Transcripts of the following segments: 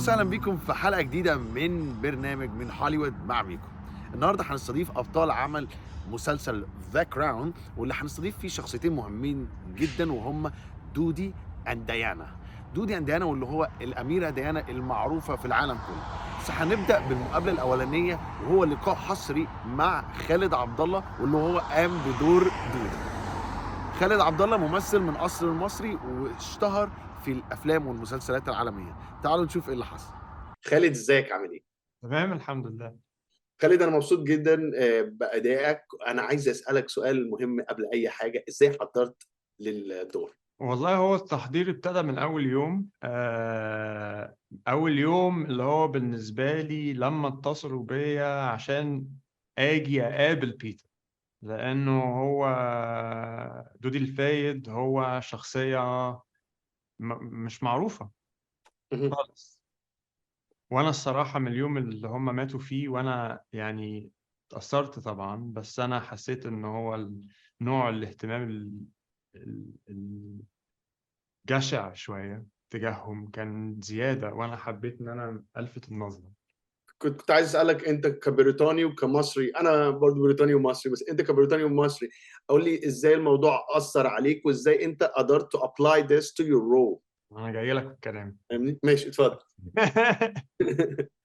وسهلا بيكم في حلقة جديدة من برنامج من هوليوود مع ميكو. النهارده هنستضيف أبطال عمل مسلسل ذا كراون، واللي هنستضيف فيه شخصيتين مهمين جدا وهم دودي اند ديانا. دودي اند ديانا واللي هو الأميرة ديانا المعروفة في العالم كله. بس هنبدأ بالمقابلة الأولانية وهو لقاء حصري مع خالد عبد الله واللي هو قام بدور دودي. خالد عبد الله ممثل من أصل المصري واشتهر في الافلام والمسلسلات العالميه. تعالوا نشوف ايه اللي حصل. خالد ازيك عامل ايه؟ تمام الحمد لله. خالد انا مبسوط جدا بادائك. انا عايز اسالك سؤال مهم قبل اي حاجه، ازاي حضرت للدور؟ والله هو التحضير ابتدى من أول يوم أول يوم اللي هو بالنسبة لي لما اتصلوا بيا عشان آجي أقابل بيتر، لأنه هو دودي الفايد هو شخصية مش معروفة مهم. خالص. وأنا الصراحة من اليوم اللي هم ماتوا فيه وأنا يعني اتأثرت طبعا، بس أنا حسيت إن هو نوع الاهتمام جشع شوية تجاههم كان زيادة، وأنا حبيت إن أنا ألفت النظر. كنت عايز اسالك انت كبريطاني وكمصري، انا برضو بريطاني ومصري، بس انت كبريطاني ومصري قول لي ازاي الموضوع اثر عليك وازاي انت قدرت to apply this to your role. أنا جاي لك في الكلام. فاهمني؟ ماشي اتفضل.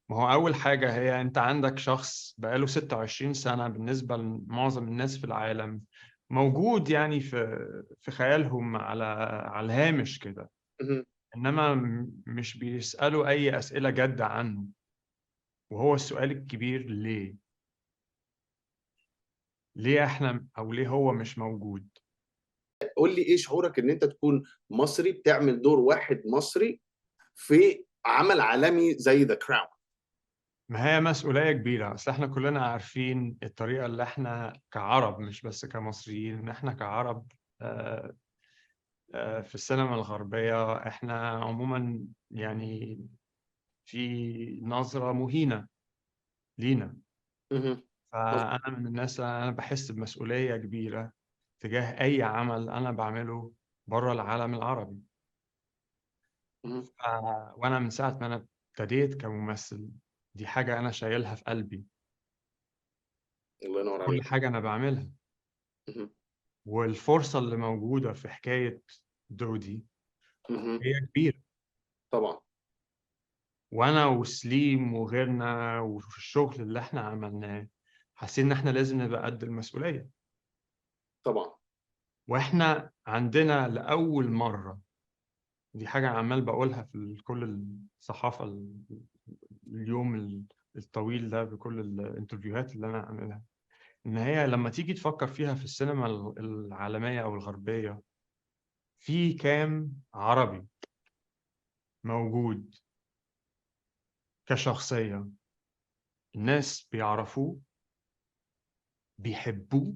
ما هو أول حاجة هي أنت عندك شخص بقاله 26 سنة بالنسبة لمعظم الناس في العالم موجود يعني في خيالهم على الهامش كده، مهم. إنما مش بيسألوا أي أسئلة جادة عنه. وهو السؤال الكبير ليه؟ ليه إحنا أو ليه هو مش موجود؟ قول لي ايه شعورك ان انت تكون مصري بتعمل دور واحد مصري في عمل عالمي زي ذا كراون؟ ما هي مسؤولية كبيرة، أصل إحنا كلنا عارفين الطريقة اللي إحنا كعرب مش بس كمصريين، إن إحنا كعرب آه، في السينما الغربية إحنا عموما يعني في نظرة مهينة لينا. فأنا من الناس أنا بحس بمسؤولية كبيرة تجاه أي عمل أنا بعمله بره العالم العربي. وأنا من ساعة ما أنا ابتديت كممثل دي حاجة أنا شايلها في قلبي، الله ينور كل عليك. حاجة أنا بعملها. اهم. والفرصة اللي موجودة في حكاية دودي اهم. هي كبيرة، طبعًا. وأنا وسليم وغيرنا وفي الشغل اللي إحنا عملناه حاسين إن إحنا لازم نبقى قد المسؤولية. طبعًا. وإحنا عندنا لأول مرة، دي حاجة أنا عمال باقولها في كل الصحافة اليوم الطويل ده بكل الانترفيوهات اللي أنا عاملها، إن هي لما تيجي تفكر فيها في السينما العالمية أو الغربية، في كام عربي موجود كشخصية الناس بيعرفوه، بيحبوه،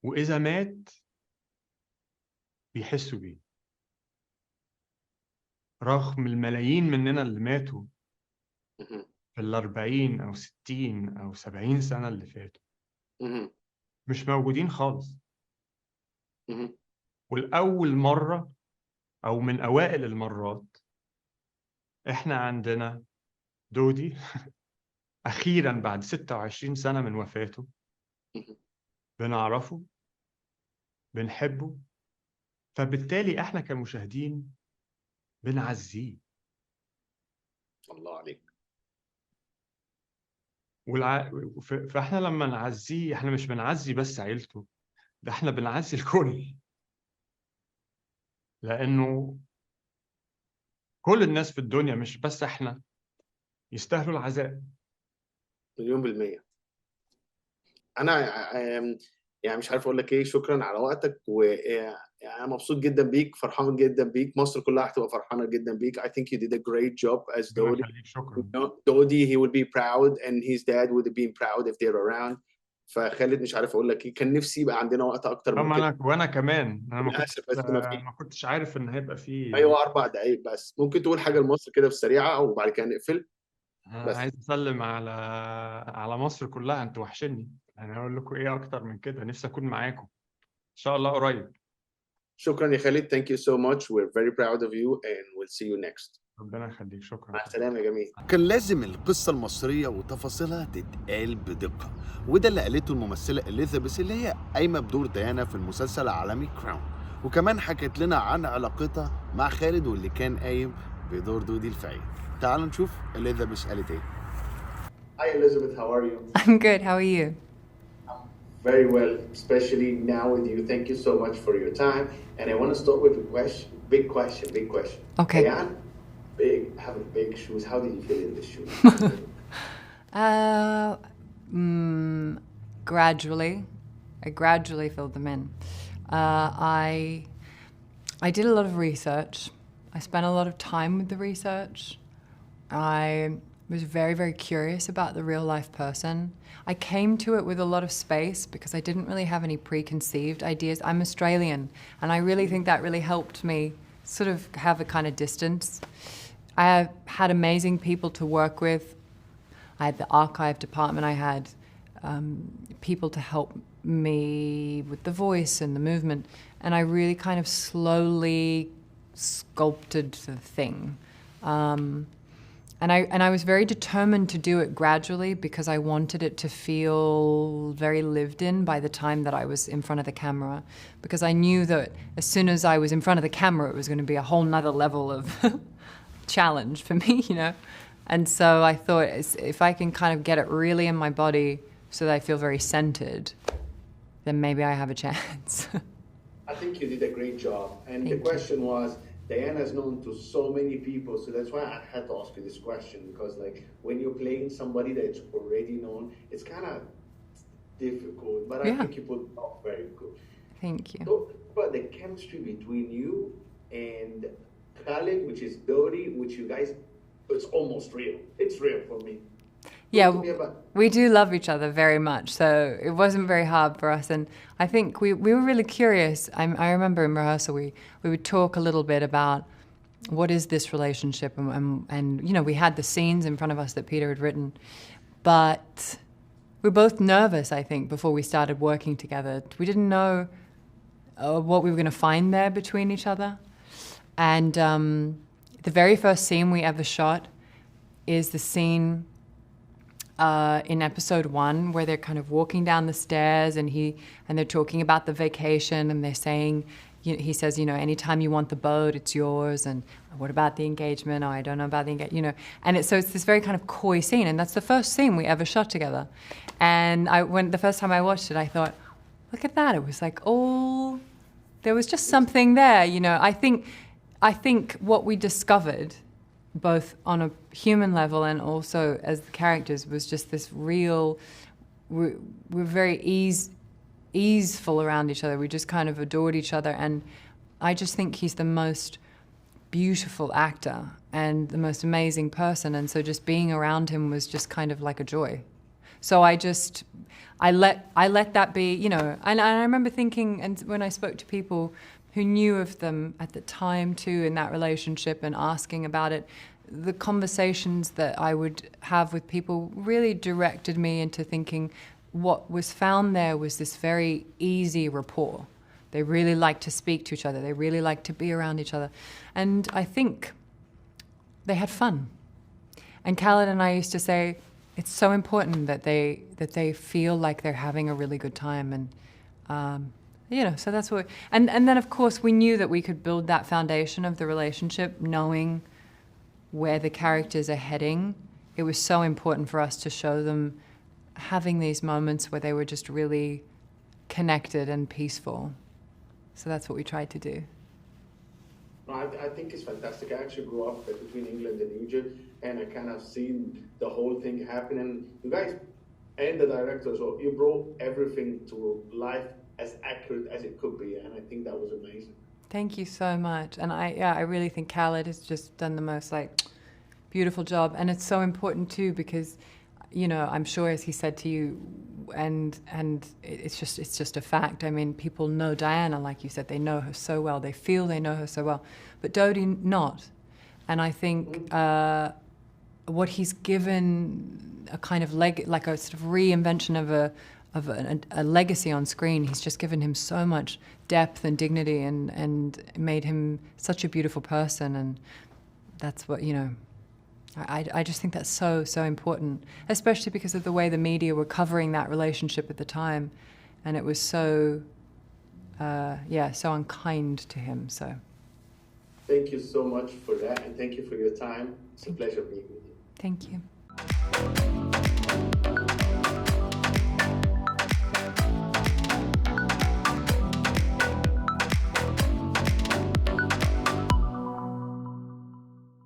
وإذا مات بيحسوا بيه، رغم الملايين مننا اللي ماتوا اهم. في ال40 أو 60 أو 70 سنة اللي فاتوا اهم. مش موجودين خالص. اهم. والأول مرة أو من أوائل المرات إحنا عندنا دودي أخيرًا بعد 26 سنة من وفاته اهم. بنعرفه، بنحبه، فبالتالي إحنا كمشاهدين بنعزّيه. الله عليك. والع فإحنا لمّا نعزّيه إحنا مش بنعزّي بس عيلته، ده إحنا بنعزّي الكل، لإنه كل الناس في الدنيا مش بس إحنا يستاهلوا العزاء. مليون بالمِيّة. أنا يعني مش عارف أقول لك إيه، شكرًا على وقتك يعني أنا مبسوط جدًا بيك، فرحان جدًا بيك، مصر كلّها هتبقى فرحانة جدًا بيك. I think you did a great job as ربنا Dodi. يخلّيك، You شكرًا. know, Dodi he will be proud and his dad would be proud if they're around. فخالد مش عارف أقول لك إيه، كان نِفْسي يبقى عندنا وقت أكتر من ما كده. وأنا كمان، أنا للأسف بس ما فيش. ما كنتش عارف إن هيبقى في. أيوه 4 دقايق بس. ممكن تقول حاجة لمصر كده في السريعة وبعد كده نقفل؟ أنا بس. عايز أسلِّم على مصر كلّها، أنتم وحشينّي. أنا هاقول لكم إيه أكتر من كده، نِفْسي أكون معاكم إن شاء الله قريب. شكرا يا خالد. Thank you so much. We're very proud of you and we'll see you next. ربنا يخليك، شكرا. مع السلامة يا جميل. كان لازم القصة المصرية وتفاصيلها تتقال بدقة، وده اللي قالته الممثلة إليزابيث اللي هي قايمة بدور ديانا في المسلسل العالمي كراون، وكمان حكت لنا عن علاقتها مع خالد واللي كان قايم بدور دودي الفعيل. تعالوا نشوف إليزابيث قالت إيه. Hi Elizabeth, how are you? I'm good. How are you? Very well, especially now with you. Thank you so much for your time. And I want to start with a question, big question. Okay. Diana, having big shoes. How did you feel in the shoes? Gradually. I gradually filled them in. I did a lot of research. I spent a lot of time with the research. I was very, very curious about the real life person. I came to it with a lot of space because I didn't really have any preconceived ideas. I'm Australian, and I really think that really helped me sort of have a kind of distance. I had amazing people to work with. I had the archive department. I had people to help me with the voice and the movement, and I really kind of slowly sculpted the thing. And I was very determined to do it gradually because I wanted it to feel very lived in by the time that I was in front of the camera, because I knew that as soon as I was in front of the camera it was going to be a whole nother level of challenge for me, you know. And so I thought if I can kind of get it really in my body so that I feel very centered, then maybe I have a chance. I think you did a great job. And the question was, Diana is known to so many people, so that's why I had to ask you this question, because like when you're playing somebody that's already known, it's kind of difficult, but I think you put it off very good. Thank you. Talk about the chemistry between you and Khaled, which is Dodi, which you guys, it's almost real. It's real for me. Yeah, we do love each other very much, so it wasn't very hard for us. And I think we were really curious. I remember in rehearsal we would talk a little bit about what is this relationship, and you know, we had the scenes in front of us that Peter had written, but we were both nervous, I think, before we started working together. We didn't know what we were going to find there between each other. And the very first scene we ever shot is the scene in episode 1 where they're kind of walking down the stairs and they're talking about the vacation, and they're saying, he says, you know, anytime you want the boat, it's yours, and what about the engagement? Oh, I don't know about the engagement, you know. And so it's this very kind of coy scene, and that's the first scene we ever shot together. And the first time I watched it, I thought, look at that. It was like, oh, there was just something there, you know. I think what we discovered, both on a human level and also as the characters, was just this real, we're very easeful around each other. We just kind of adored each other, and I just think he's the most beautiful actor and the most amazing person, and so just being around him was just kind of like a joy. So I let that be, you know. And I remember thinking, and when I spoke to people who knew of them at the time too in that relationship and asking about it, the conversations that I would have with people really directed me into thinking what was found there was this very easy rapport. They really liked to speak to each other. They really liked to be around each other. And I think they had fun. And Khaled and I used to say, it's so important that they feel like they're having a really good time. And you know, so that's what. And then of course we knew that we could build that foundation of the relationship, knowing where the characters are heading. It was so important for us to show them having these moments where they were just really connected and peaceful. So that's what we tried to do. I think it's fantastic. I actually grew up between England and Egypt, and I kind of seen the whole thing happen. And you guys and the director, so you brought everything to life as accurate as it could be, and I think that was amazing. Thank you so much. And I really think Khaled has just done the most like beautiful job, and it's so important too because, you know, I'm sure as he said to you, and it's just a fact. I mean, people know Diana, like you said, they know her so well. They feel they know her so well, but Dodi not. And I think what he's given a kind of like a sort of reinvention a legacy on screen. He's just given him so much depth and dignity and made him such a beautiful person. And that's what, you know, I just think that's so important, especially because of the way the media were covering that relationship at the time. And it was so unkind to him. So thank you so much for that, and thank you for your time. It's a pleasure being with you. thank you.